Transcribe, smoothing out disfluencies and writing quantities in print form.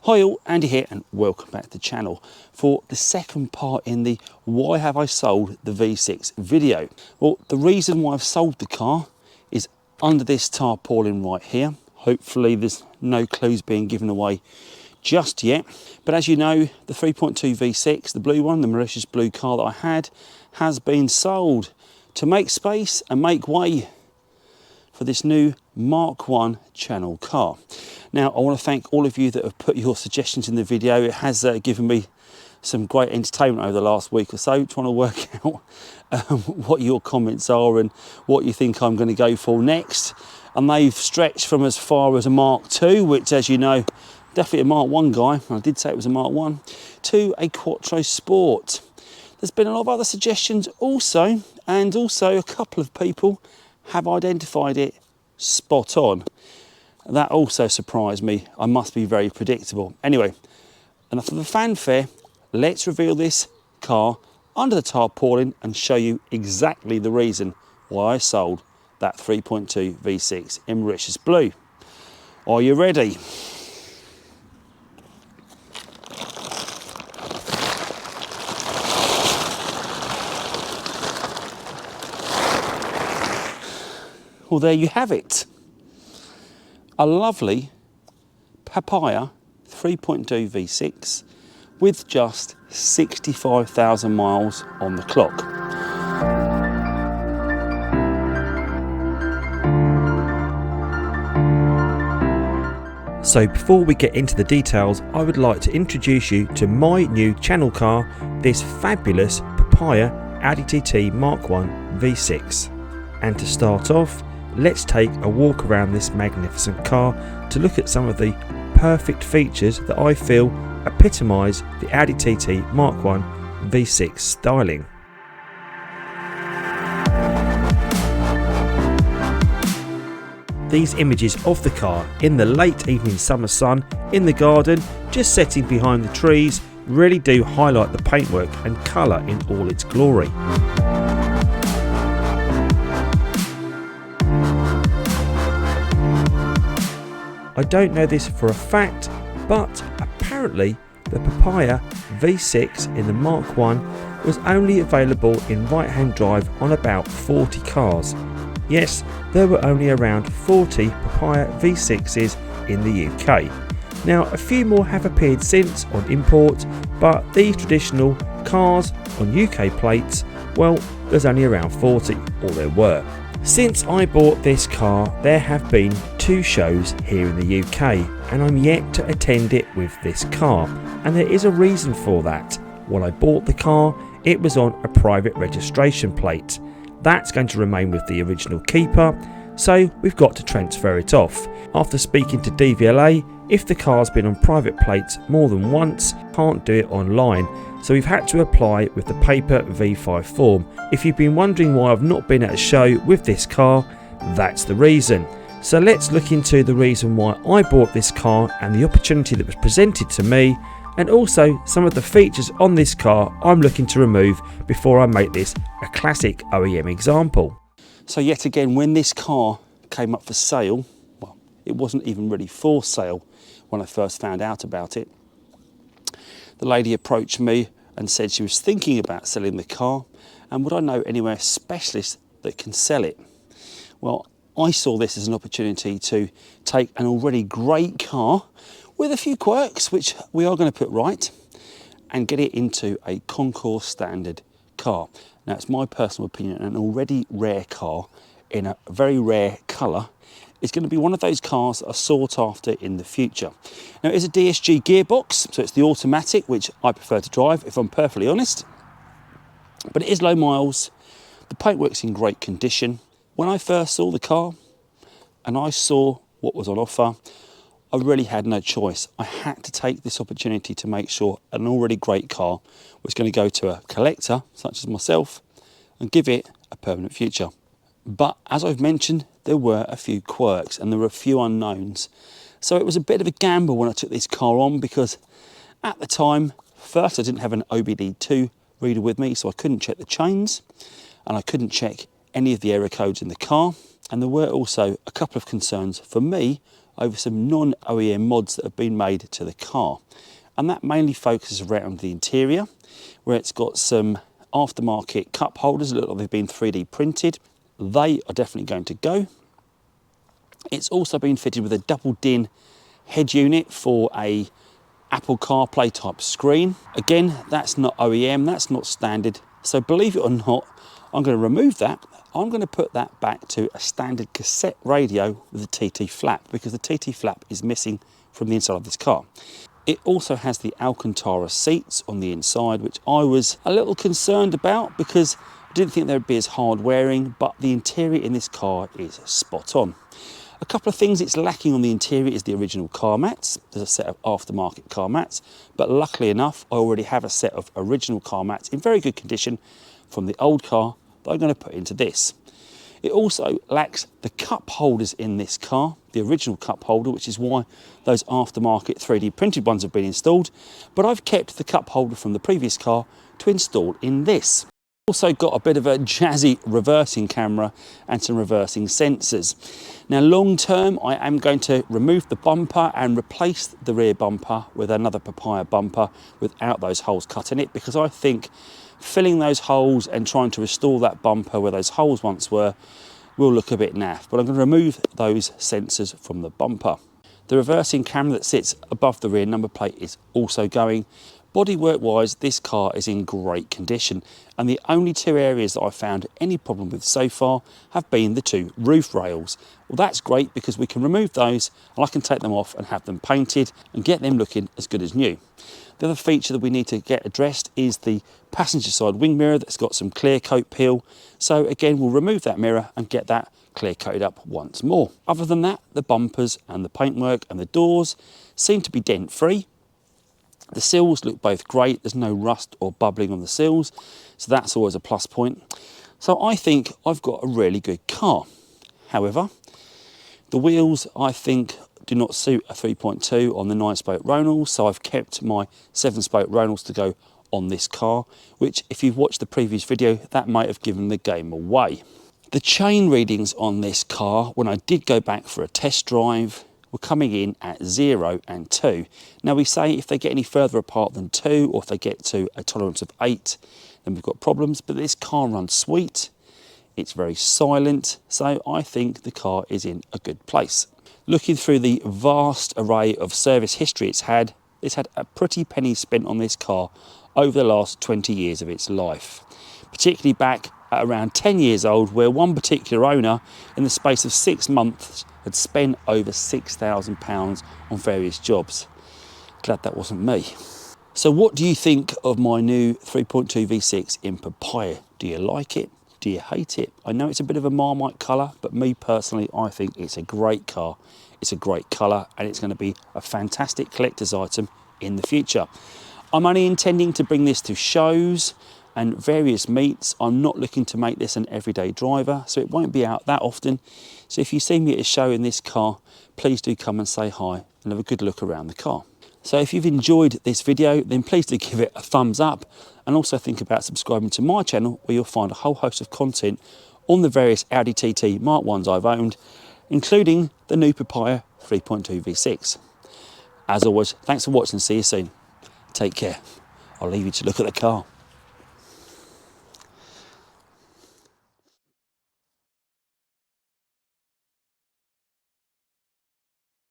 Hi all, Andy here and welcome back to the channel for the second part in the Why Have I Sold the V6 video. Well, the reason why I've sold the car is under this tarpaulin right here. Hopefully there's no clues being given away just yet. But as you know, the 3.2 V6, the blue one, the Mauritius Blue car that I had, has been sold to make space and make way for this new Mk1 channel car. Now, I want to thank all of you that have put your suggestions in the video. It has given me some great entertainment over the last week or so, trying to work out what your comments are and what you think I'm going to go for next. And they've stretched from as far as a Mark II, which, as you know, definitely a Mark 1 guy, I did say it was a Mark 1, to a Quattro Sport. There's been a lot of other suggestions also, and also a couple of people have identified it spot on. That also surprised me. I must be very predictable. Anyway, enough of the fanfare. Let's reveal this car under the tarpaulin and show you exactly the reason why I sold that 3.2 V6 in Mauritius Blue. Are you ready? Well, there you have it. A lovely papaya 3.2 V6 with just 65,000 miles on the clock. So before we get into the details, I would like to introduce you to my new channel car, this fabulous papaya Audi TT Mk1 V6. And to start off, let's take a walk around this magnificent car to look at some of the perfect features that I feel epitomise the Audi TT Mk1 V6 styling. These images of the car in the late evening summer sun in the garden, just setting behind the trees, really do highlight the paintwork and colour in all its glory. I don't know this for a fact, but apparently the papaya V6 in the Mark 1 was only available in right-hand drive on about 40 cars. Yes, there were only around 40 papaya V6s in the UK. Now, a few more have appeared since on import, but these traditional cars on UK plates, well, there's only around 40, or there were. Since I bought this car, there have been 2 shows here in the UK, and I'm yet to attend it with this car, and there is a reason for that. When I bought the car, it was on a private registration plate. That's going to remain with the original keeper, so we've got to transfer it off. After speaking to DVLA, if the car's been on private plates more than once, can't do it online, so we've had to apply with the paper V5 form. If you've been wondering why I've not been at a show with this car, that's the reason. So let's look into the reason why I bought this car and the opportunity that was presented to me, and also some of the features on this car I'm looking to remove before I make this a classic OEM example. So yet again, when this car came up for sale, well, it wasn't even really for sale when I first found out about it. The lady approached me and said she was thinking about selling the car and would I know anywhere specialist that can sell it. Well, I saw this as an opportunity to take an already great car with a few quirks, which we are going to put right, and get it into a concours standard car. Now, it's my personal opinion, an already rare car in a very rare colour is going to be one of those cars that are sought after in the future. Now, it is a DSG gearbox, so it's the automatic, which I prefer to drive, if I'm perfectly honest. But it is low miles. The paintwork's in great condition. When I first saw the car and I saw what was on offer, I really had no choice. I had to take this opportunity to make sure an already great car was going to go to a collector, such as myself, and give it a permanent future. But as I've mentioned, there were a few quirks and there were a few unknowns. So it was a bit of a gamble when I took this car on, because at the time, first I didn't have an OBD2 reader with me, so I couldn't check the chains and I couldn't check any of the error codes in the car. And there were also a couple of concerns for me over some non-OEM mods that have been made to the car. And that mainly focuses around the interior, where it's got some aftermarket cup holders that look like they've been 3D printed. They are definitely going to go. It's also been fitted with a double DIN head unit for a Apple CarPlay type screen. Again, that's not OEM, that's not standard. So believe it or not, I'm going to remove that. I'm going to put that back to a standard cassette radio with a TT flap, because the TT flap is missing from the inside of this car. It also has the Alcantara seats on the inside, which I was a little concerned about because I didn't think they would be as hard wearing, but the interior in this car is spot on. A couple of things it's lacking on the interior is the original car mats. There's a set of aftermarket car mats, but luckily enough, I already have a set of original car mats in very good condition from the old car that I'm going to put into this. It also lacks the cup holders in this car, the original cup holder, which is why those aftermarket 3D printed ones have been installed, but I've kept the cup holder from the previous car to install in this. Also got a bit of a jazzy reversing camera and some reversing sensors. Now long term, I am going to remove the bumper and replace the rear bumper with another papaya bumper without those holes cut in it, because I think filling those holes and trying to restore that bumper where those holes once were will look a bit naff. But I'm going to remove those sensors from the bumper. The reversing camera that sits above the rear number plate is also going. Bodywork wise, this car is in great condition, and the only two areas that I've found any problem with so far have been the two roof rails. Well, that's great because we can remove those and I can take them off and have them painted and get them looking as good as new. The other feature that we need to get addressed is the passenger side wing mirror that's got some clear coat peel. So again, we'll remove that mirror and get that clear coated up once more. Other than that, the bumpers and the paintwork and the doors seem to be dent free. The sills look both great. There's no rust or bubbling on the sills, so that's always a plus point. So I think I've got a really good car. However, the wheels I think do not suit a 3.2 on the 9-spoke Ronals, so I've kept my 7-spoke Ronals to go on this car, which if you've watched the previous video, that might have given the game away. The chain readings on this car, when I did go back for a test drive, were coming in at 0 and 2. Now we say if they get any further apart than 2, or if they get to a tolerance of 8, then we've got problems, but this car runs sweet. It's very silent, so I think the car is in a good place. Looking through the vast array of service history it's had a pretty penny spent on this car over the last 20 years of its life, particularly back at around 10 years old, where one particular owner in the space of 6 months had spent over £6,000 on various jobs. Glad that wasn't me. So what do you think of my new 3.2 V6 in papaya? Do you like it? Do you hate it? I know it's a bit of a Marmite colour, but me personally, I think it's a great car. It's a great colour, and it's going to be a fantastic collector's item in the future. I'm only intending to bring this to shows and various meets. I'm not looking to make this an everyday driver, so it won't be out that often. So if you see me at a show in this car, please do come and say hi and have a good look around the car. So if you've enjoyed this video, then please do give it a thumbs up, and also think about subscribing to my channel, where you'll find a whole host of content on the various Audi TT Mk1s I've owned, including the new Papaya 3.2 V6. As always, thanks for watching, see you soon. Take care. I'll leave you to look at the car.